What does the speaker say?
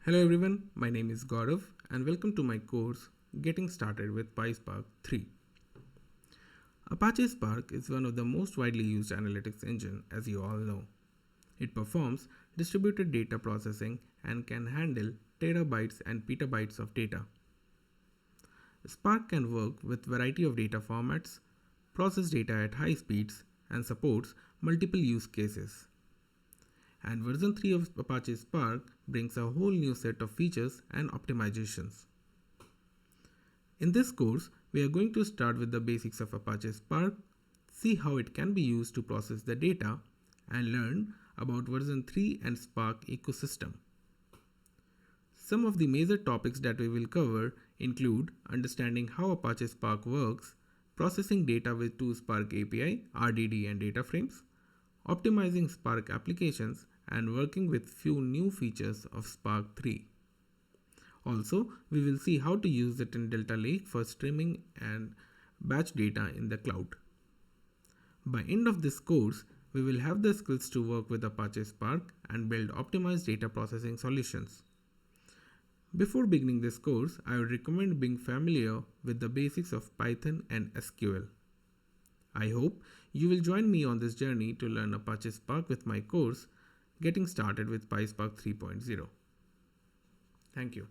Hello everyone, my name is Gaurav and welcome to my course Getting Started with PySpark 3. Apache Spark is one of the most widely used analytics engine, as you all know. It performs distributed data processing and can handle terabytes and petabytes of data. Spark can work with variety of data formats, process data at high speeds, and supports multiple use cases. And version 3 of Apache Spark brings a whole new set of features and optimizations. In this course, we are going to start with the basics of Apache Spark, see how it can be used to process the data, and learn about version 3 and Spark ecosystem. Some of the major topics that we will cover include understanding how Apache Spark works, processing data with two Spark API, RDD and data frames, optimizing Spark applications, and working with few new features of Spark 3. Also, we will see how to use it in Delta Lake for streaming and batch data in the cloud. By end of this course, we will have the skills to work with Apache Spark and build optimized data processing solutions. Before beginning this course, I would recommend being familiar with the basics of Python and SQL. I hope you will join me on this journey to learn Apache Spark with my course, Getting Started with PySpark 3.0. Thank you.